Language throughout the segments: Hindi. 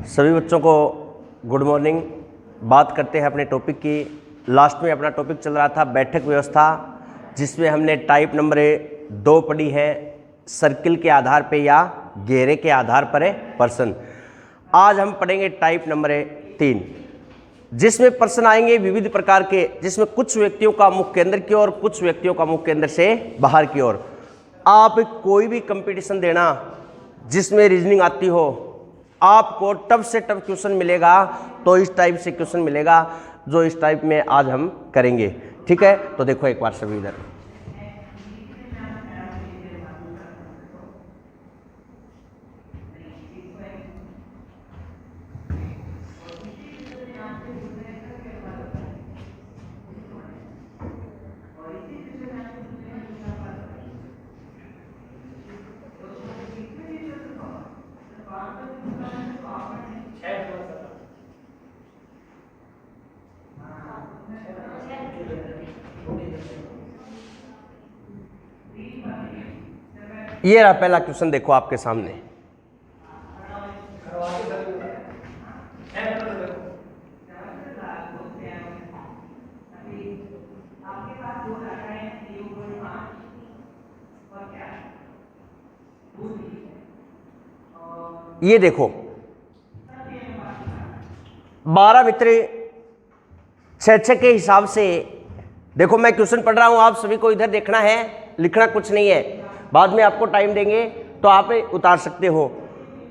सभी बच्चों को गुड मॉर्निंग। बात करते हैं अपने टॉपिक की। लास्ट में अपना टॉपिक चल रहा था बैठक व्यवस्था, जिसमें हमने टाइप नंबर 2 पढ़ी है, सर्किल के आधार पे या घेरे के आधार पर है पर्सन। आज हम पढ़ेंगे टाइप नंबर 3, जिसमें पर्सन आएंगे विविध प्रकार के, जिसमें कुछ व्यक्तियों का मुख केंद्र की ओर, कुछ व्यक्तियों का मुख केंद्र से बाहर की ओर। आप कोई भी कंपटीशन देना जिसमें रीजनिंग आती हो, आपको टफ से टफ क्वेश्चन मिलेगा, तो इस टाइप से क्वेश्चन मिलेगा जो इस टाइप में आज हम करेंगे। ठीक है, तो देखो एक बार सभी इधर। ये रहा पहला क्वेश्चन, देखो आपके सामने। ये देखो 12 मित्र 6-6 के हिसाब से, देखो मैं क्वेश्चन पढ़ रहा हूं, आप सभी को इधर देखना है, लिखना कुछ नहीं है। बाद में आपको टाइम देंगे तो आप उतार सकते हो।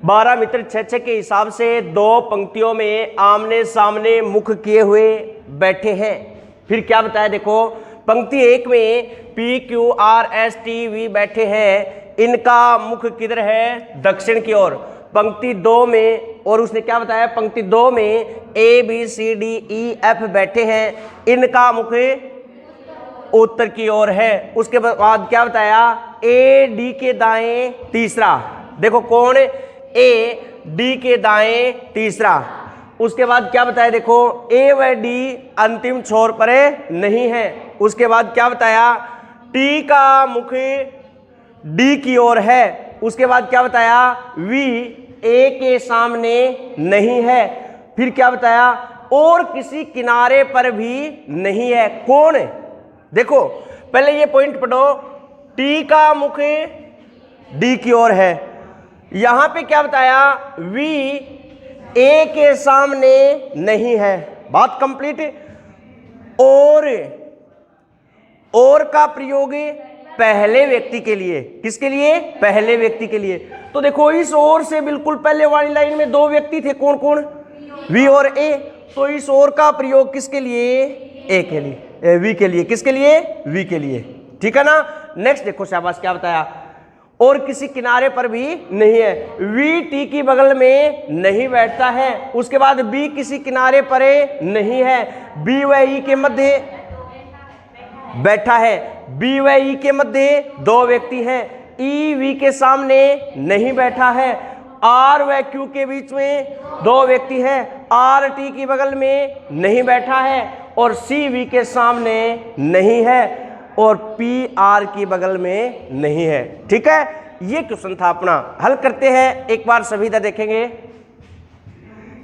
12 मित्र 6-6 के हिसाब से 2 पंक्तियों में आमने सामने मुख किए हुए बैठे हैं। फिर क्या बताया, देखो पंक्ति 1 में P Q R S T V बैठे हैं, इनका मुख किधर है? दक्षिण की ओर। पंक्ति 2 में, और उसने क्या बताया, पंक्ति 2 में A B C D E F बैठे हैं, इनका मुख उत्तर की ओर है। उसके बाद क्या बताया, ए डी के दाएं तीसरा। देखो कौन? ए डी के दाएं तीसरा। उसके बाद क्या बताया, देखो ए व डी अंतिम छोर पर नहीं है। उसके बाद क्या बताया, टी का मुख डी की ओर है। उसके बाद क्या बताया, वी ए के सामने नहीं है। फिर क्या बताया, और किसी किनारे पर भी नहीं है। कौन? देखो पहले ये पॉइंट पढ़ो, टी का मुख डी की ओर है। यहां पे क्या बताया, वी ए के सामने नहीं है। बात कंप्लीट। और का प्रयोग पहले व्यक्ति के लिए। किसके लिए? पहले व्यक्ति के लिए। तो देखो इस ओर से बिल्कुल पहले वाली लाइन में 2 व्यक्ति थे, कौन कौन? वी और ए। तो इस ओर का प्रयोग किसके लिए? ए के लिए, वी के लिए। किसके लिए? वी के लिए। ठीक है ना। नेक्स्ट देखो शाबाश, क्या बताया, और किसी किनारे पर भी नहीं है। वी टी की बगल में नहीं बैठता है। उसके बाद बी किसी किनारे पर नहीं है, बी व ई के मध्य बैठा है। बी व ई के मध्य 2 व्यक्ति हैं, ई वी के सामने नहीं बैठा है। आर व क्यू के बीच में 2 व्यक्ति हैं, आर टी की बगल में नहीं बैठा है, और सी वी के सामने नहीं है, और पी आर की बगल में नहीं है। ठीक है, ये क्वेश्चन था अपना। हल करते हैं एक बार, सभी इधर देखेंगे।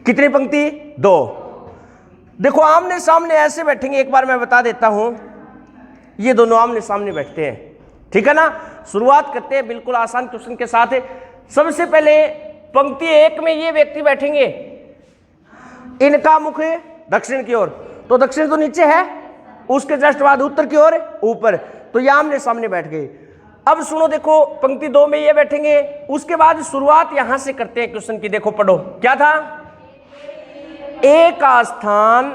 कितनी पंक्ति? 2। देखो आमने सामने ऐसे बैठेंगे, एक बार मैं बता देता हूं, ये दोनों आमने सामने बैठते हैं। ठीक है ना। शुरुआत करते हैं बिल्कुल आसान क्वेश्चन के साथ। सबसे पहले पंक्ति 1 में ये व्यक्ति बैठेंगे, इनका मुख दक्षिण की ओर, तो दक्षिण तो नीचे है, उसके जस्ट बाद उत्तर की ओर ऊपर, तो ये आमने सामने बैठ गए। अब सुनो, देखो पंक्ति 2 में ये बैठेंगे। उसके बाद शुरुआत यहां से करते हैं क्वेश्चन की। देखो पढ़ो, क्या था, ए का स्थान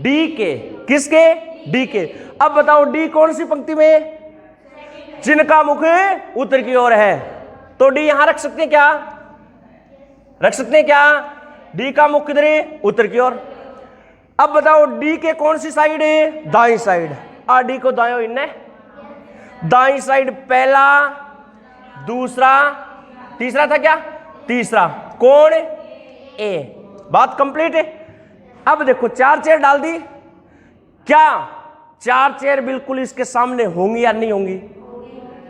डी के। किसके? डी के। अब बताओ डी कौन सी पंक्ति में? जिनका मुख उत्तर की ओर है, तो डी यहां रख सकते हैं क्या? रख सकते हैं क्या? डी का मुख किधर है? उत्तर की ओर। अब बताओ डी के कौन सी साइड है? दाई साइड। आ डी को दायो इनने, दाई साइड पहला, दूसरा, तीसरा था क्या? तीसरा। कौन? ए। बात कंप्लीट है। अब देखो 4 चेयर डाल दी, क्या 4 चेयर बिल्कुल इसके सामने होंगी या नहीं होंगी?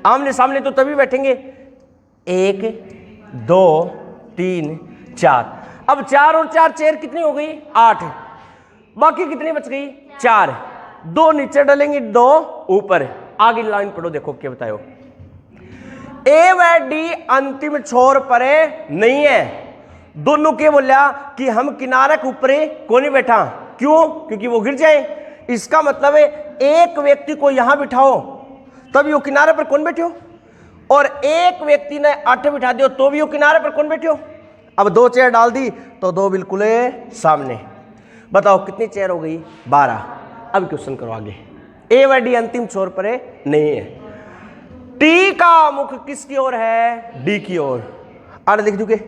आमने सामने तो तभी बैठेंगे, 1 2 3 4। अब 4 और 4 चेयर कितनी हो गई 8, बाकी कितनी बच गई 4, 2 नीचे डलेंगी 2 ऊपर। आगे लाइन पढ़ो, देखो क्या बताओ। ए व डी अंतिम छोर पर नहीं है। दोनों के बोलिया कि हम किनारे के ऊपर को नहीं बैठा, क्यों? क्योंकि वो गिर जाए। इसका मतलब है एक व्यक्ति को यहां बिठाओ तभी वो किनारे पर कौन बैठे हो, और एक व्यक्ति ने 8 बिठा दियो तो भी वो किनारे पर कौन बैठे हो। अब 2 चेयर डाल दी तो 2 बिल्कुल सामने। बताओ कितनी चेयर हो गई 12। अब क्वेश्चन करो आगे। ए व डी अंतिम छोर पर नहीं है। टी का मुख किसकी ओर है? डी की ओर। आगे लिख दूंगे,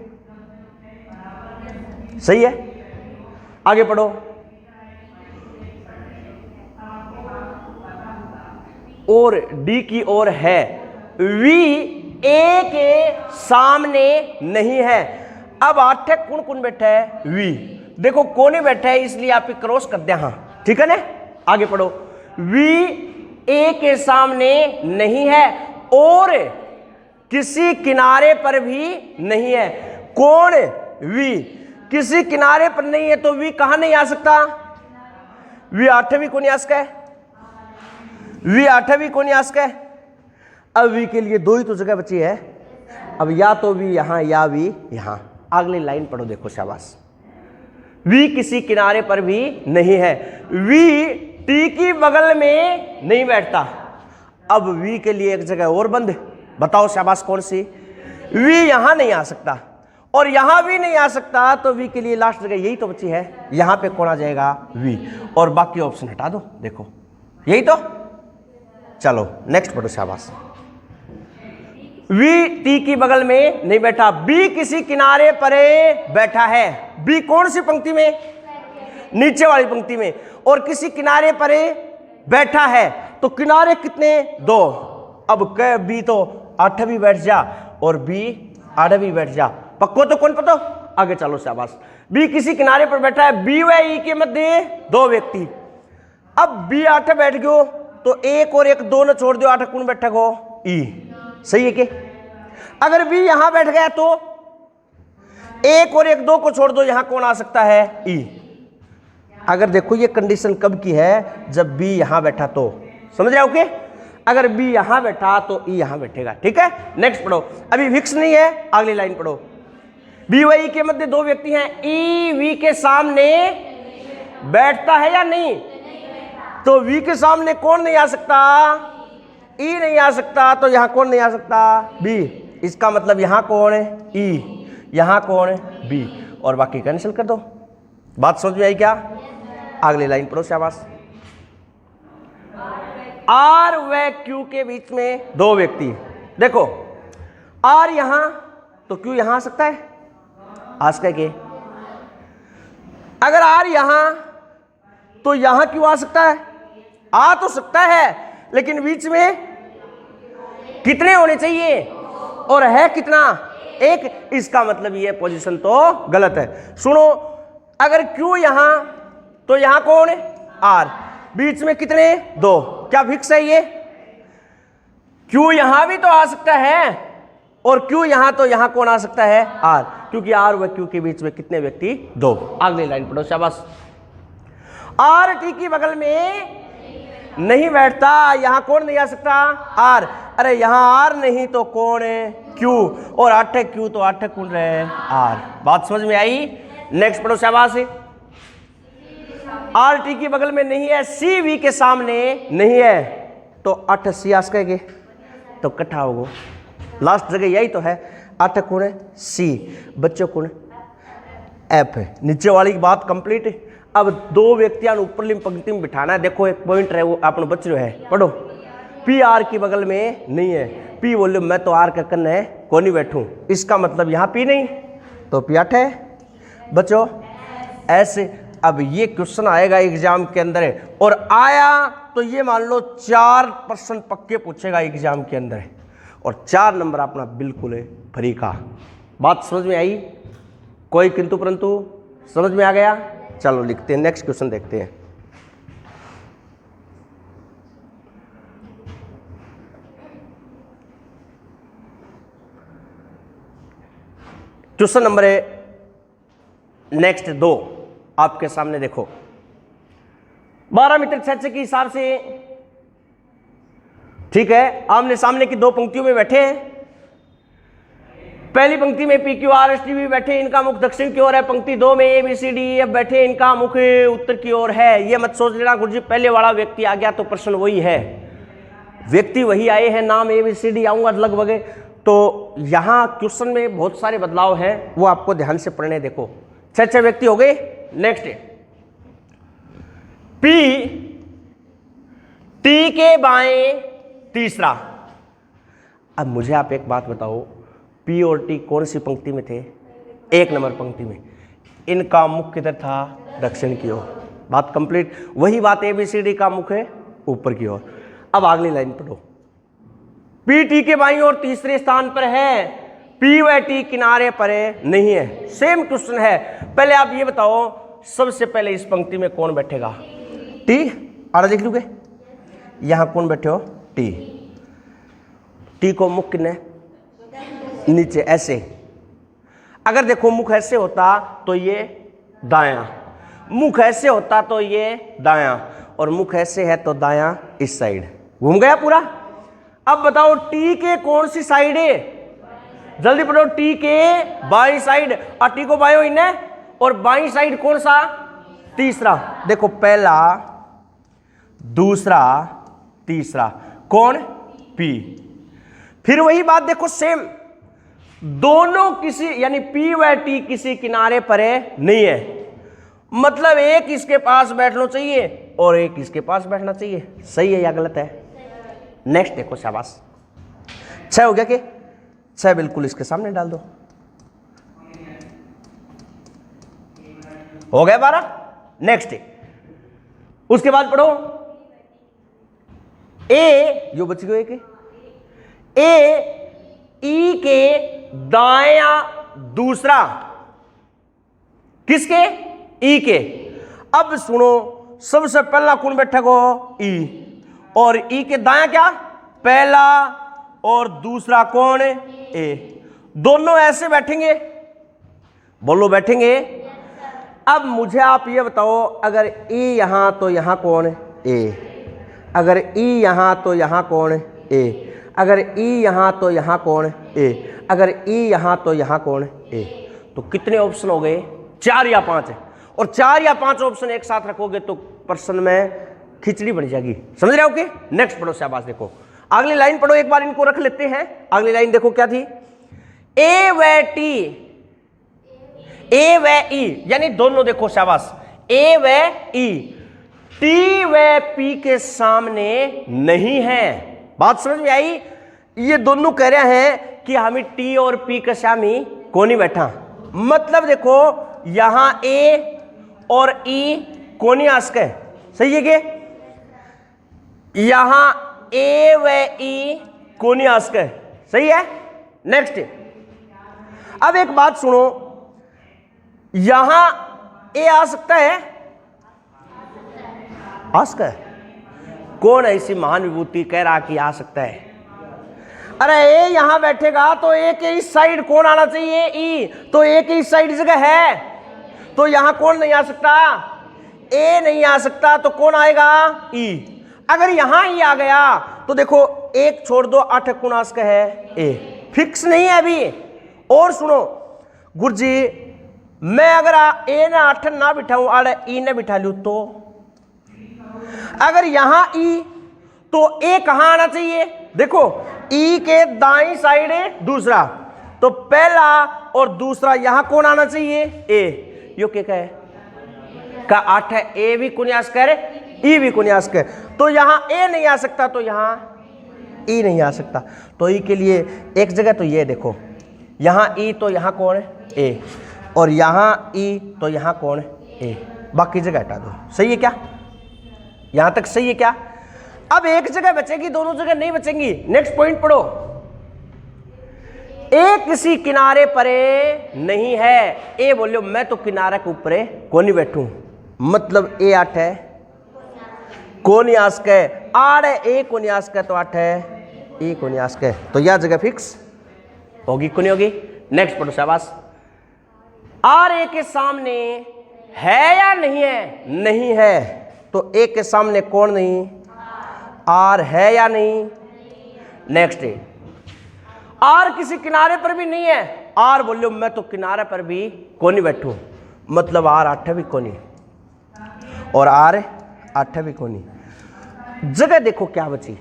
सही है। आगे पढ़ो। और डी की ओर है। वी ए के सामने नहीं है। अब 8 कौन कौन बैठा है? वी। देखो कौन ही बैठा है इसलिए आप क्रॉस कर दे, हाँ ठीक है ना। आगे पढ़ो। वी ए के सामने नहीं है और किसी किनारे पर भी नहीं है। कौन? वी किसी किनारे पर नहीं है तो वी कहां नहीं आ सकता? वी 8वीं को नहीं आ सकता है, वी 8वीं को नहीं आ सकता है। अब वी के लिए 2 ही तो जगह बची है। अब या तो वी यहां या वी यहां। अगली लाइन पढ़ो, देखो शाबाश। वी किसी किनारे पर भी नहीं है। वी टी की बगल में नहीं बैठता। अब वी के लिए एक जगह और बंद, बताओ शाबाश कौन सी? वी यहां नहीं आ सकता और यहां भी नहीं आ सकता, तो वी के लिए लास्ट जगह यही तो बची है। यहां पे कौन आ जाएगा? वी। और बाकी ऑप्शन हटा दो, देखो यही तो। चलो नेक्स्ट पढ़ो शाबाश। वी टी की बगल में नहीं बैठा। बी किसी किनारे पर बैठा है। बी कौन सी पंक्ति में? नीचे वाली पंक्ति में। और किसी किनारे पर बैठा है तो किनारे कितने? 2। अब कह बी तो 8वीं बैठ जा और बी 8वीं बैठ जा। पक्को तो कौन पता? आगे चलो शाबाश। बी किसी किनारे पर बैठा है। बी व ई के मध्य 2 व्यक्ति। अब बी 8 बैठ गयो तो 1 और 1 2 ने छोड़ दियो, 8 कौन बैठा गो? ई। सही है कि? अगर बी यहां बैठ गया तो 1 और 1 2 को छोड़ दो, यहां कौन आ सकता है? ई। अगर देखो ये कंडीशन कब की है? जब बी यहां बैठा तो। समझ रहे हो के? अगर बी यहां बैठा तो ई यहां बैठेगा, ठीक है। नेक्स्ट पढ़ो। अभी फिक्स नहीं है, अगली लाइन पढ़ो। बी व ई के मध्य 2 व्यक्ति हैं। ई वी के सामने बैठता है या नहीं? तो वी के सामने कौन नहीं आ सकता? ई नहीं आ सकता। तो यहां कौन नहीं आ सकता? बी। इसका मतलब यहां कौन है? ई। यहां कौन है? बी। और बाकी कैंसिल कर दो। बात समझ में आई क्या? अगली लाइन पढ़ो शाबाश। आर व क्यू के बीच में 2 व्यक्ति। देखो आर यहां तो क्यू यहां आ सकता है? आ सकता है कि? अगर आर यहां तो यहां क्यों आ सकता है? आ तो सकता है, लेकिन बीच में कितने होने चाहिए? और है कितना? 1। इसका मतलब ये पोजीशन तो गलत है। सुनो, अगर क्यू यहां तो यहां कौन है? आर। बीच में कितने? 2। क्या फिक्स है ये? क्यू यहां भी तो आ सकता है और क्यू यहां तो यहां कौन आ सकता है? आर। क्योंकि आर व क्यू के बीच में कितने व्यक्ति? 2। अगली लाइन पढ़ो शाबाश। आर टी की बगल में नहीं बैठता। यहां कौन नहीं आ सकता? आर। अरे यहां आर नहीं तो कौन है? क्यू। और 8 है क्यू तो 8 कौन रहे? आर। बात समझ में आई? नेक्स्ट पढ़ो शाबाश। आर टी की बगल में नहीं है। सी वी के सामने नहीं है तो 8 सी आस कहेंगे तो इकट्ठा होगा। लास्ट जगह यही तो है। 8 कौन है? सी। बच्चों कौन है? एफ है। नीचे वाली की बात कंप्लीट है। अब 2 व्यक्तियों ऊपरली पंक्ति में बिठाना है। देखो एक पॉइंट है वो आपने बच रहे है, पढ़ो। पी आर की बगल में नहीं है। पी बोले मैं तो आर का कन्न है कौन नहीं बैठूं। इसका मतलब यहाँ पी नहीं तो पी 8 है। बच्चों ऐसे अब ये क्वेश्चन आएगा एग्जाम के अंदर, और आया तो ये मान लो 4% पक्के पूछेगा एग्जाम के अंदर, और 4 नंबर अपना बिल्कुल है फ्री का। बात समझ में आई? कोई किंतु परंतु? समझ में आ गया? चलो लिखते हैं, नेक्स्ट क्वेश्चन देखते हैं। क्वेश्चन नंबर नेक्स्ट 2 आपके सामने देखो 12 मीटर 6 के हिसाब से, ठीक है, आमने सामने की 2 पंक्तियों में बैठे हैं। पहली पंक्ति में P Q R S T भी बैठे, इनका मुख दक्षिण की ओर है। पंक्ति 2 में A B C D F बैठे, इनका मुख उत्तर की ओर है। ये मत सोच लेना गुरुजी पहले वाला व्यक्ति आ गया तो प्रश्न वही है, व्यक्ति वही आए हैं, नाम ए बी सी डी आऊंगा लगभग। तो यहां क्वेश्चन में बहुत सारे बदलाव हैं, वो आपको ध्यान से पढ़ने देखो। 6 व्यक्ति हो गए। नेक्स्ट पी टी के बाएं तीसरा। अब मुझे आप एक बात बताओ, पी और टी कौन सी पंक्ति में थे? 1 नंबर पंक्ति में। इनका मुख किधर था? दक्षिण की ओर। बात कंप्लीट। वही बात ए बी सी डी का मुख है ऊपर की ओर। अब अगली लाइन पढ़ो। पी टी के बाईं ओर तीसरे स्थान पर है, पी व टी किनारे पर नहीं है। सेम क्वेश्चन है। पहले आप ये बताओ, सबसे पहले इस पंक्ति में कौन बैठेगा? टी। आड़ा देख लोगे, यहां कौन बैठे हो? टी। टी को मुख किने नीचे ऐसे। अगर देखो मुख ऐसे होता तो ये दायां, मुख ऐसे होता तो ये दायां, और मुख ऐसे है तो दायां इस साइड। घूम गया पूरा। अब बताओ टी के कौन सी साइड है? जल्दी पढ़ो। टी के बाईं साइड। और टी को बायो इन्हें, और बाईं साइड कौन सा? तीसरा। देखो पहला, दूसरा, तीसरा। कौन? पी। फिर वही बात देखो सेम, दोनों किसी यानी पी व टी किसी किनारे पर नहीं है। मतलब एक इसके पास बैठना चाहिए और एक इसके पास बैठना चाहिए। सही है या गलत है? नेक्स्ट देखो, शाबाश। 6 हो गया कि 6 बिल्कुल इसके सामने डाल दो। हो गया 12। नेक्स्ट उसके बाद पढ़ो। ए जो बच गए एक, ए ई के दाया दूसरा। किसके? ई के। अब सुनो, सबसे पहला कौन बैठेगा? ई। और ई के दाया क्या? पहला, और दूसरा कौन? ए। दोनों ऐसे बैठेंगे, बोलो बैठेंगे। अब मुझे आप ये बताओ, अगर ई यहां तो यहां कौन? ए। अगर ई यहां तो यहां कौन? ए। अगर ई यहां तो यहां कौन? ए। अगर ई यहां तो यहां कौन? ए। तो कितने ऑप्शन हो गए? 4 या 5। और 4 या 5 ऑप्शन एक साथ रखोगे तो प्रश्न में खिचड़ी बन जाएगी। समझ रहे हो कि? नेक्स्ट पढ़ो, शाबाश। देखो अगली लाइन पढ़ो, एक बार इनको रख लेते हैं। अगली लाइन देखो क्या थी? ए व टी, ए व ई, यानी दोनों देखो, शाबाश। ए व ई टी व पी के सामने नहीं है। बात समझ में आई? ये दोनों कह रहे हैं कि हमें टी और पी के सामने कौन नहीं बैठा। मतलब देखो यहां ए और ई कोनी आस्क है। सही है कि? यहां ए व ई कोनी आस्क है। सही है? नेक्स्ट अब एक बात सुनो, यहां ए आ सकता है? आस्क है। कौन ऐसी महान विभूति कह रहा कि आ सकता है? अरे ए यहां बैठेगा तो ए के इस साइड कौन आना चाहिए? ई। तो ए के इस साइड जगह है, तो यहां कौन नहीं आ सकता? ए नहीं आ सकता, तो कौन आएगा? ई। अगर यहां ई आ गया तो देखो 1 छोड़ दो, 8 गुणास्क है ए। फिक्स नहीं है अभी। और सुनो गुरुजी, मैं अगर ए ना 8 ना बिठाऊं और ई ने बिठा लू, तो अगर यहां ई तो ए कहां आना चाहिए? देखो ई के दाईं साइड है दूसरा, तो पहला और दूसरा यहां कौन आना चाहिए? ए। यो क्या है? का 8 है। ए भी कुन्यास्क है, ई भी कुन्यास्क है, तो यहां ए नहीं आ सकता, तो यहां ई नहीं आ सकता। तो ई के लिए एक जगह तो ये देखो, यहां ई तो यहां कौन है? ए। और यहां ई तो यहां कौन है? ए। बाकी जगह हटा दो। सही है क्या? यहां तक सही है क्या? अब एक जगह बचेगी, दोनों जगह नहीं बचेंगी। नेक्स्ट पॉइंट पढ़ो। ए किसी किनारे पर नहीं है। ए बोलो मैं तो किनारे के ऊपर कौन नहीं बैठूं, मतलब ए 8 है, कोनियास्क है। 8 है, ए कोनियास्क है, तो 8 है, ए कोनियास्क है, तो यह जगह फिक्स होगी, कौन होगी? नेक्स्ट पढ़ो, शाबाश। आर ए के सामने है या नहीं है? नहीं है। तो ए के सामने कौन नहीं? आर है या नहीं? नेक्स्ट है, आर किसी किनारे पर भी नहीं है। आर बोलो मैं तो किनारे पर भी कोनी बैठू, मतलब आर 8 भी कोनी और आर 8 भी कोनी। जगह देखो क्या बची,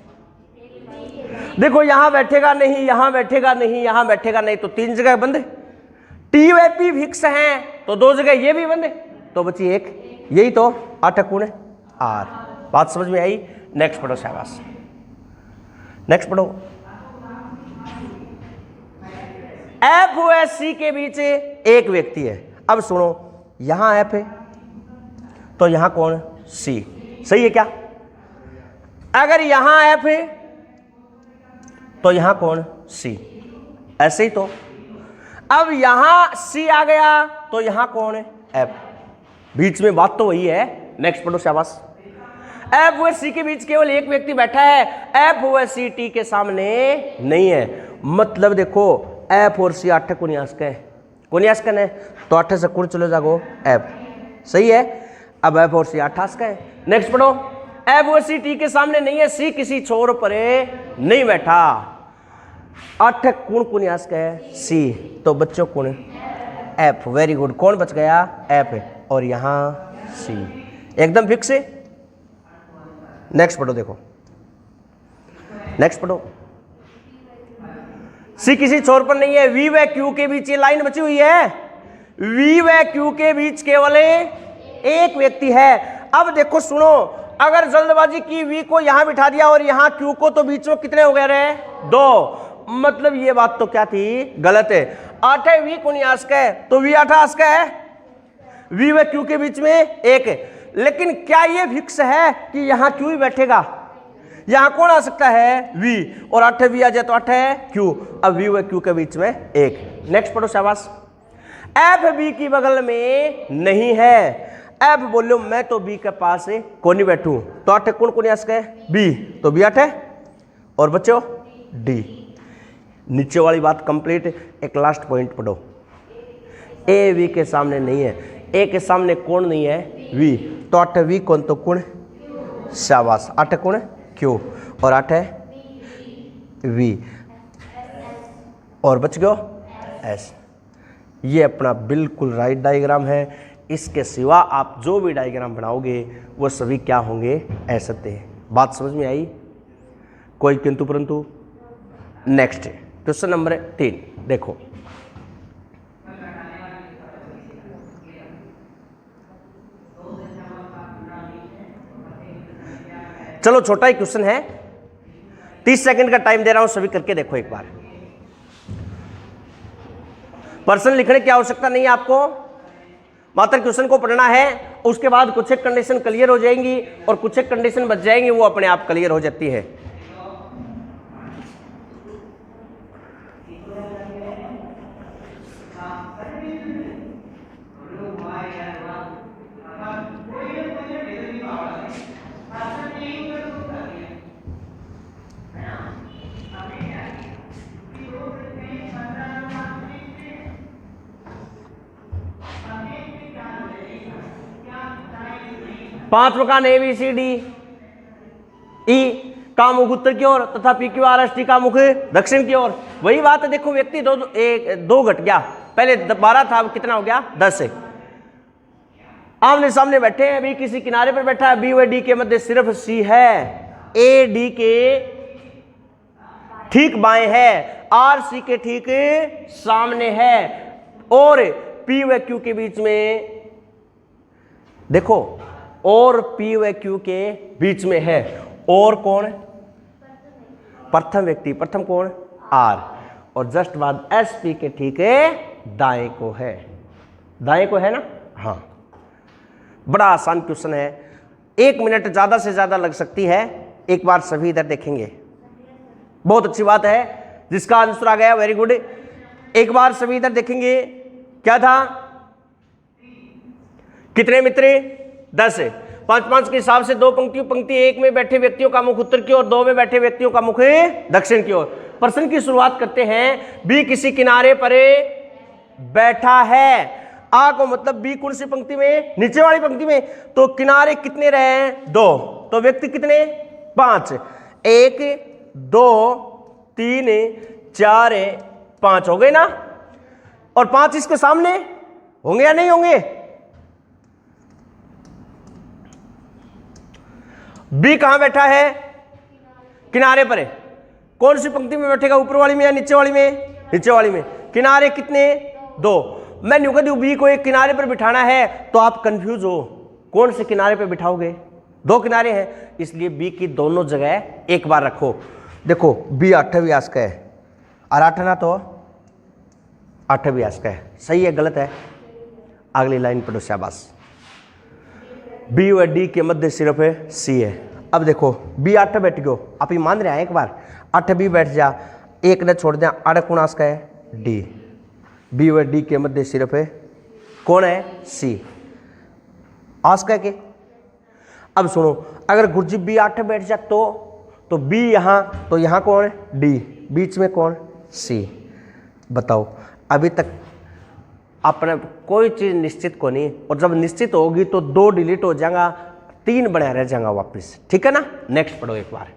देखो यहां बैठेगा नहीं, यहां बैठेगा नहीं, यहां बैठेगा नहीं, तो 3 जगह बंद है। टी व पी फिक्स हैं तो 2 जगह ये भी बंद है, तो बची 1, यही तो 8 गुणे आर। बात समझ में आई? नेक्स्ट पढ़ो शाबाश, नेक्स्ट पढ़ो। एफ व सी के बीच एक व्यक्ति है। अब सुनो, यहां एफ है तो यहां कौन? सी। सही है क्या? अगर यहां एफ है तो यहां कौन? सी। ऐसे ही तो अब यहां सी आ गया तो यहां कौन है? एफ। बीच में बात तो वही है। नेक्स्ट पढ़ो शाबाश। एफ व सी के बीच केवल एक व्यक्ति बैठा है। एफ व सी टी के सामने नहीं है। मतलब देखो एफ और सी 8 कुनियास्क है, कुनियास्कन है तो 8 से कुल चलो जागो एफ। सही है। अब एफ और सी 8 आस्क है। नेक्स्ट पढ़ो। एफ व सी टी के सामने नहीं है। सी किसी छोर पर नहीं बैठा। 8 कुनियास्क है सी, तो बच्चों कौन? एफ। Very good. कौन बच गया? एफ। और यहां सी एकदम फिक्स है। नेक्स्ट पढ़ो, देखो नेक्स्ट पढ़ो। सी किसी छोर पर नहीं है। वी व क्यू के बीच ये लाइन बची हुई है। वी व क्यू के बीच केवल एक व्यक्ति है। अब देखो सुनो, अगर जल्दबाजी की वी को यहां बिठा दिया और यहां क्यू को, तो बीच में कितने हो गए रे? 2। मतलब ये बात तो क्या थी? गलत है। 8 है, वी को नहीं आस्क है तो वी 8 आस्क है। वी व क्यू के बीच में 1 है। लेकिन क्या ये फिक्स है कि यहां क्यू ही बैठेगा? यहां कौन आ सकता है? वी। और 8 वी आ जाए तो 8 है क्यू। अब वी व क्यू के बीच में 1। नेक्स्ट पढ़ो शाबाश। एफ बी की बगल में नहीं है। एफ बोलो मैं तो बी के पास कौन नहीं बैठू, तो 8 कौन कौन आ सके? बी, तो बी 8 है। और बच्चों डी। नीचे वाली बात कंप्लीट। एक लास्ट पॉइंट पढ़ो। ए वी के सामने नहीं है। ए के सामने कौन नहीं है? वी, तो 8 वी कौन, तो कौन? शाबाश। 8 कौन? क्यू। और 8 है वी। और बच गयो एस। ये अपना बिल्कुल राइट डायग्राम है। इसके सिवा आप जो भी डायग्राम बनाओगे वो सभी क्या होंगे? ऐसे। बात समझ में आई? कोई किंतु परंतु? नेक्स्ट है क्वेश्चन नंबर 3। देखो चलो, छोटा ही क्वेश्चन है, 30 सेकंड का टाइम दे रहा हूं, सभी करके देखो एक बार। पर्सन लिखने की आवश्यकता नहीं है आपको, मात्र क्वेश्चन को पढ़ना है। उसके बाद कुछ एक कंडीशन क्लियर हो जाएंगी और कुछ एक कंडीशन बच जाएंगी, वो अपने आप क्लियर हो जाती है। पांच मकान ए बी सी डी ई का मुख उत्तर की ओर तथा P Q R S T का मुख दक्षिण की ओर। वही बात है। देखो व्यक्ति दो घट गया, पहले 12 था, अब कितना हो गया? 10 है। आमने सामने बैठे हैं। बी किसी किनारे पर बैठा है। बी व डी के मध्य सिर्फ सी है। ए डी के ठीक बाएं है। आर सी के ठीक सामने है। और पी व क्यू के बीच में देखो, और पी व क्यू के बीच में है। और कौन? प्रथम व्यक्ति। प्रथम कौन? आर। और जस्ट बाद एस पी के ठीक है दाएं को है। दाएं को है ना? हाँ। बड़ा आसान क्वेश्चन है। 1 मिनट ज्यादा से ज्यादा लग सकती है। एक बार सभी इधर देखेंगे। बहुत अच्छी बात है। जिसका आंसर आ गया वेरी गुड। एक बार सभी इधर देखेंगे। क्या था? कितने मित्र? 10 है। 5-5 के हिसाब से 2 पंक्तियों, पंक्ति 1 में बैठे व्यक्तियों का मुख उत्तर की ओर, 2 में बैठे व्यक्तियों का मुख दक्षिण की ओर। प्रश्न की शुरुआत करते हैं। बी किसी किनारे पर बैठा है। आ को मतलब बी कौन सी पंक्ति में, नीचे वाली पंक्ति में। तो किनारे कितने रहे हैं, 2, तो व्यक्ति कितने, 5, 1 2 3 4 5 हो गए ना। और 5 इसके सामने होंगे या नहीं होंगे। बी कहां बैठा है, किनारे पर है। कौन सी पंक्ति में बैठेगा, ऊपर वाली में या नीचे वाली में, नीचे वाली में। किनारे कितने, 2। मैं न्यू कह दूं बी को एक किनारे पर बिठाना है तो आप कंफ्यूज हो, कौन से किनारे पर बिठाओगे, 2 किनारे हैं, इसलिए बी की दोनों जगह एक बार रखो। देखो बी 8 व्यास का है और 8 ना तो 8 व्यास का है, सही है गलत है। अगली लाइन पढ़ो, शाबाश। बी व डी के मध्य सिर्फ है सी है। अब देखो बी 8 बैठ गयो, आप ये मान रहे हैं एक बार, 8 बी बैठ जा, एक ने छोड़ दिया, 8 कौन का है, डी। बी व डी के मध्य सिर्फ है कौन है, सी। आस का के। अब सुनो, अगर गुरुजी बी 8 बैठ जा तो बी यहां, तो यहां कौन है, डी, बीच में कौन, सी। बताओ अभी तक अपने कोई चीज निश्चित को नहीं, और जब निश्चित होगी तो 2 डिलीट हो जाएगा, 3 बना रह जाएगा वापस, ठीक है ना। नेक्स्ट पढ़ो एक बार।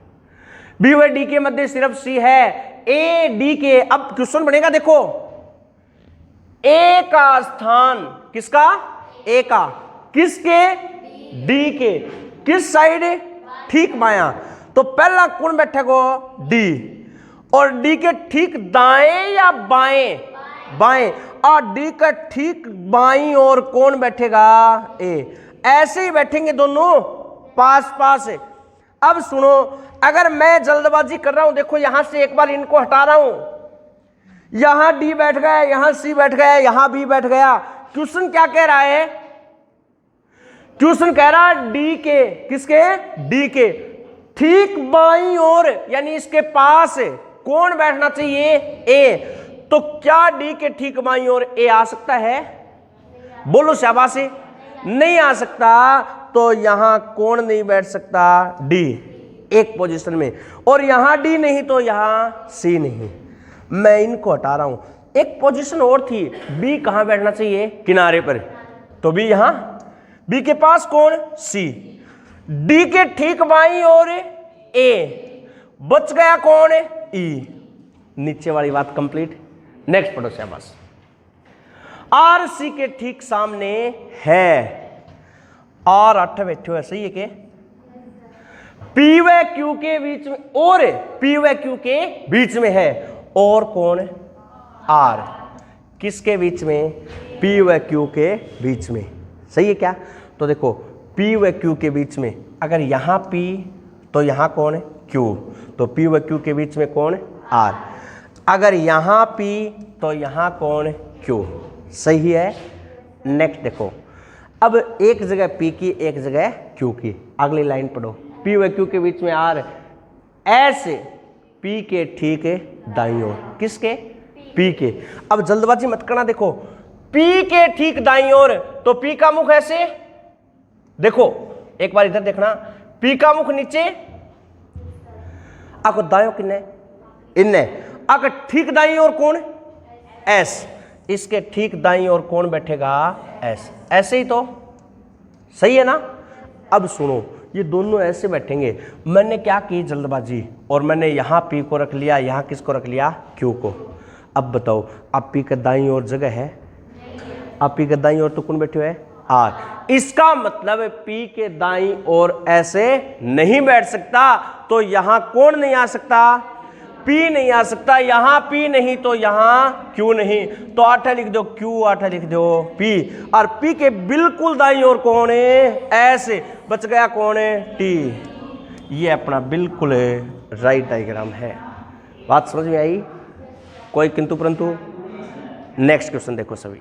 बी व डी के मध्य सिर्फ सी है, ए डी के। अब क्वेश्चन बनेगा, देखो ए का स्थान किसका, ए का, किसके, डी के, किस साइड, ठीक बायां। तो पहला कौन बैठेगा, डी, और डी के ठीक दाएं या बाएं, बाएं, और डी का ठीक बाईं और कौन बैठेगा, ए। ऐसे ही बैठेंगे दोनों पास पास। अब सुनो, अगर मैं जल्दबाजी कर रहा हूं, देखो यहां से एक बार इनको हटा रहा हूं, यहां डी बैठ गया, यहां सी बैठ गया, यहां बी बैठ गया। क्वेश्चन क्या कह रहा है, क्वेश्चन कह रहा है डी के, किसके, डी के ठीक बाईं ओर, यानी इसके पास कौन बैठना चाहिए, ए। तो क्या डी के ठीक बाईं ओर ए आ सकता है, बोलो शाबाश, नहीं आ सकता। तो यहां कौन नहीं बैठ सकता, डी, एक पोजीशन में, और यहां डी नहीं तो यहां सी नहीं। मैं इनको हटा रहा हूं, एक पोजीशन और थी, बी कहां बैठना चाहिए, किनारे पर, तो बी यहां, बी के पास कौन, सी, डी के ठीक बाईं ओर ए, बच गया कौन, ई। नीचे वाली बात कंप्लीट। नेक्स्ट पढ़ो शाबाश। आर सी के ठीक सामने है, और 8 बैठे हो, सही है के, पी व क्यू के बीच में, और पी व क्यू के बीच में है, और कौन, आर, किसके बीच में, पी व क्यू के बीच में, सही है क्या। तो देखो पी व क्यू के बीच में, अगर यहां पी तो यहां कौन है, क्यू, तो पी व क्यू के बीच में कौन, आर। अगर यहां पी तो यहां कौन, क्यू, सही है। नेक्स्ट देखो, अब एक जगह पी की, एक जगह क्यू की। अगली लाइन पढ़ो, पी व क्यू के बीच में आर, ऐसे पी के ठीक है दाईं ओर, किसके, पी के। अब जल्दबाजी मत करना, देखो पी के ठीक दाईं ओर, तो पी का मुख ऐसे, देखो एक बार इधर देखना, पी का मुख नीचे, आको दायों किन्ने, इन्ने, आकर ठीक दाईं ओर कौन, एस, इसके ठीक दाईं ओर कौन बैठेगा, एस। ऐसे ही तो सही है ना। अब सुनो, ये दोनों ऐसे बैठेंगे। मैंने क्या की, जल्दबाजी, और मैंने यहां पी को रख लिया, यहां किसको रख लिया, क्यू को। अब बताओ, आप पी के दाईं ओर जगह है, आप पी के दाईं ओर तो कौन बैठे हुए, आर। इसका मतलब पी के दाईं ओर ऐसे नहीं बैठ सकता, तो यहां कौन नहीं आ सकता, पी नहीं आ सकता। यहां पी नहीं तो यहां क्यू नहीं, तो 8 लिख दो क्यू, 8 लिख दो पी, और पी के बिल्कुल दाईं ओर कौन है, ऐसे, बच गया कौन है, टी। ये अपना बिल्कुल राइट डायग्राम है। बात समझ में आई, कोई किंतु परंतु। नेक्स्ट क्वेश्चन देखो सभी,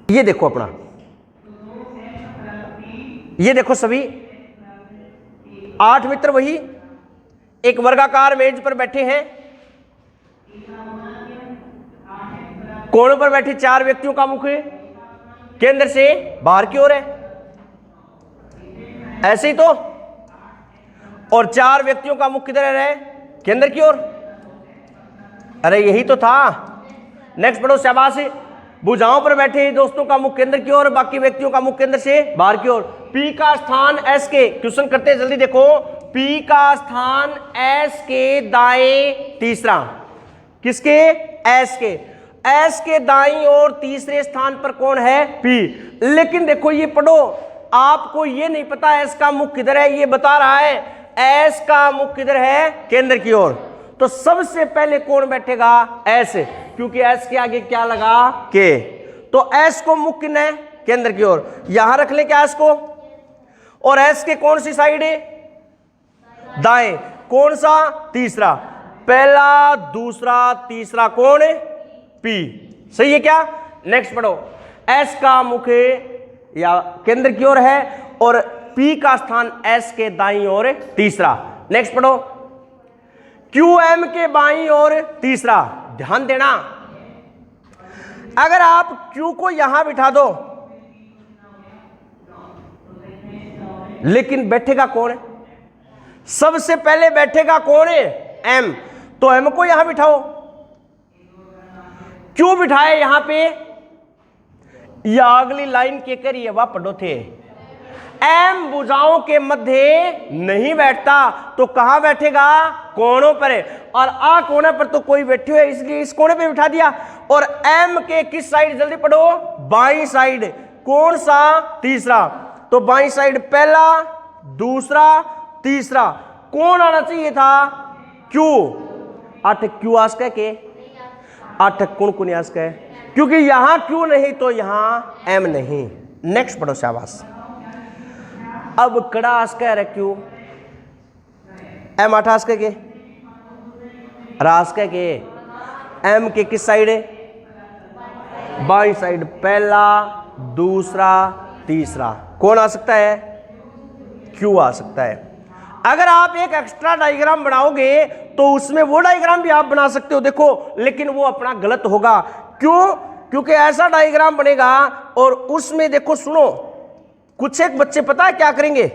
ये देखो अपना, ये देखो सभी 8 मित्र वही एक वर्गाकार मेज पर बैठे हैं। कोनों पर बैठे 4 व्यक्तियों का मुख केंद्र से बाहर की ओर है, ऐसे ही तो। और 4 व्यक्तियों का मुख किधर है? केंद्र की ओर। अरे यही तो था। नेक्स्ट पढ़ो, शाबाश। भुजाओं पर बैठे दोस्तों का मुख केंद्र की ओर, बाकी व्यक्तियों का मुख केंद्र से बाहर की ओर। पी का स्थान एस के, क्वेश्चन करते हैं जल्दी देखो। पी का स्थान एस के दाएं तीसरा, किसके? एस के। एस के दाईं ओर तीसरे स्थान पर कौन है? पी। लेकिन देखो ये पढ़ो, आपको ये नहीं पता एस का मुख किधर है, ये बता रहा है एस का मुख किधर है? केंद्र की ओर। तो सबसे पहले कौन बैठेगा? एस, क्योंकि एस के आगे क्या लगा? के। तो एस को मुख किन है? केंद्र की ओर। यहां रख ले क्या एस को? और एस के कौन सी साइड है? दाएं। कौन सा? तीसरा। पहला, दूसरा, तीसरा कौन है? पी। सही है क्या? नेक्स्ट पढ़ो, एस का मुख या केंद्र की ओर है और पी का स्थान एस के दाईं ओर तीसरा। नेक्स्ट पढ़ो, क्यू एम के बाईं ओर तीसरा। ध्यान देना, अगर आप क्यू को यहां बिठा दो, लेकिन बैठेगा कौन है? सबसे पहले बैठेगा कौन है? एम। तो एम को यहां बिठाओ। क्यों बिठाए यहां पे? या अगली लाइन के करिए वह पढ़ो थे। एम भुजाओं के मध्य नहीं बैठता, तो कहां बैठेगा? कोनों पर है। और आ कोने पर तो कोई बैठे हुए, इसलिए इस कोने पे बिठा दिया। और एम के किस साइड? जल्दी पढ़ो, बाईं साइड। कौन सा? तीसरा। तो बाईं साइड पहला, दूसरा, तीसरा। कौन आना चाहिए था? क्यू। 8 क्यू आस्क है के? 8 कौन आस्क है? क्योंकि यहां क्यू नहीं तो यहां एम नहीं। नेक्स्ट पढ़ो, शाबाश। अब कड़ा आस्क है क्यू, एम 8 आस्क है के? रास्क है के? एम के किस साइड है? बाईं साइड। पहला, दूसरा, तीसरा। कौन आ सकता है? क्यू आ सकता है। अगर आप एक एक्स्ट्रा डायग्राम बनाओगे तो उसमें वो डायग्राम भी आप बना सकते हो, देखो, लेकिन वो अपना गलत होगा। क्यों? क्योंकि ऐसा डायग्राम बनेगा और उसमें देखो, सुनो, कुछ एक बच्चे पता है क्या करेंगे?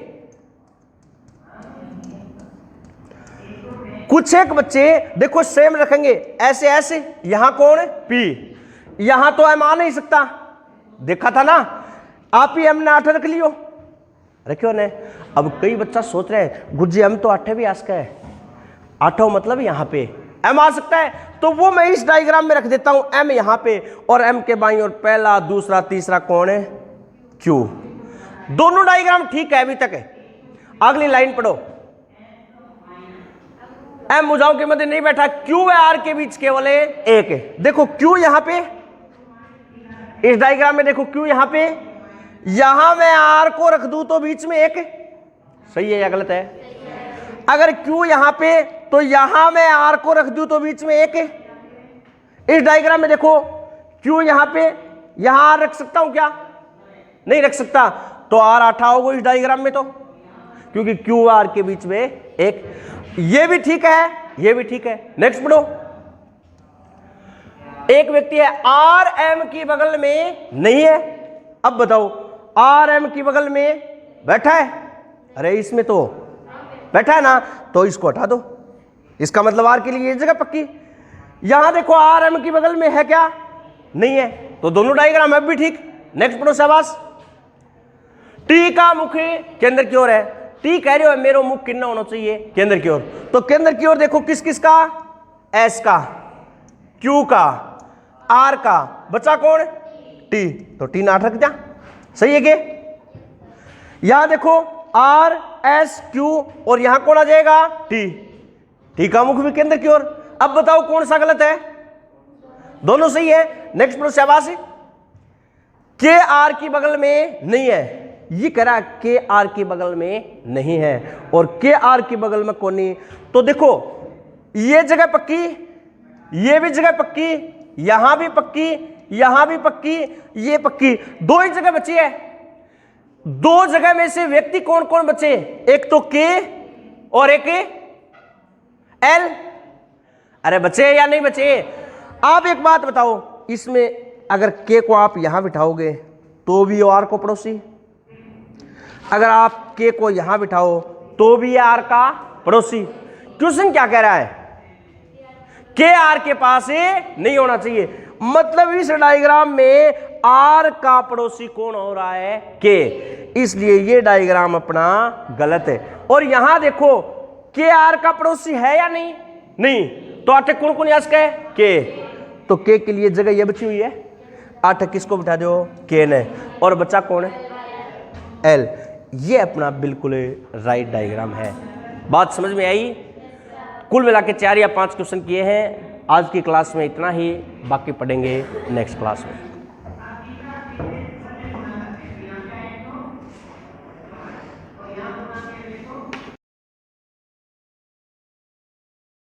कुछ एक बच्चे देखो सेम रखेंगे, ऐसे ऐसे। यहां कौन है? पी। यहां तो एम आ नहीं सकता, देखा था ना, आप ही एम ने 8 रख लियो, रखियो ने। अब कई बच्चा सोच रहे हैं गुरुजी एम तो 8 भी आस्क है, 8 मतलब यहां पे एम आ सकता है, तो वो मैं इस डायग्राम में रख देता हूं एम यहां पे, और एम के बाईं ओर पहला, दूसरा, तीसरा कौन है? क्यू। दोनों डायग्राम ठीक है अभी तक है। अगली लाइन पढ़ो, एम भुजाओं के मध्य नहीं बैठा, क्यू व आर के बीच केवल एक है। देखो क्यू यहां पे, इस डायग्राम में देखो क्यू यहां पे, यहां मैं आर को रख दूं तो बीच में एक है। सही है या गलत है? अगर क्यू यहां पे तो यहां मैं आर को रख दूं तो बीच में एक है। इस डायग्राम में देखो क्यू यहां पे, यहां आर रख सकता हूं क्या? नहीं रख सकता, तो आर 8 होगा इस डायग्राम में, तो क्योंकि क्यू आर के बीच में एक। ये भी ठीक है, ये भी ठीक है। नेक्स्ट पढ़ो, एक व्यक्ति है आर एम की बगल में नहीं है। अब बताओ आर एम की बगल में बैठा है? अरे इसमें तो बैठा है ना, तो इसको हटा दो, इसका मतलब आर के लिए ये जगह पक्की। यहां देखो आर एम की बगल में है क्या? नहीं है, तो दोनों डायग्राम अब भी ठीक। नेक्स्ट पढ़ो, शाबाश। टी का मुख केंद्र की ओर है, टी कह रहे हो मेरा मुख कितना होना चाहिए? केंद्र की ओर। तो केंद्र की ओर देखो किस किस का? एस का, क्यू का, आर का, बचा कौन? टी। तो टी 8 रख दिया, सही है के? यहां देखो आर एस क्यू, और यहां कौन आ जाएगा? टी। टी का मुख भी केंद्र की ओर। अब बताओ कौन सा गलत है? दोनों सही है। नेक्स्ट पढ़ो, शाबाश। के आर की बगल में नहीं है, ये कह रहा के आर की बगल में नहीं है, और के आर की बगल में कौन नहीं। तो देखो ये जगह पक्की, ये भी जगह पक्की, यहां भी पक्की, यहां भी पक्की, ये पक्की, दो ही जगह बची है। दो जगह में से व्यक्ति कौन कौन बचे? एक तो के और एक एल। अरे बचे या नहीं बचे? आप एक बात बताओ, इसमें अगर के को आप यहां बिठाओगे तो भी आर को पड़ोसी, अगर आप के को यहां बिठाओ तो भी आर का पड़ोसी। क्वेश्चन क्या कह रहा है? के आर के पास नहीं होना चाहिए, मतलब इस डायग्राम में आर का पड़ोसी कौन हो रहा है? के, इसलिए ये डायग्राम अपना गलत है। और यहां देखो के आर का पड़ोसी है या नहीं? नहीं, तो आठ कौन कौन याद है? के, तो के के लिए जगह ये बची हुई है, आठ किसको बिठा दो? के ने, और बच्चा कौन है? एल। ये अपना बिल्कुल राइट डायग्राम है। बात समझ में आई? कुल मिला के 4 या 5 क्वेश्चन किए हैं। आज की क्लास में इतना ही, बाकी पढ़ेंगे नेक्स्ट क्लास में।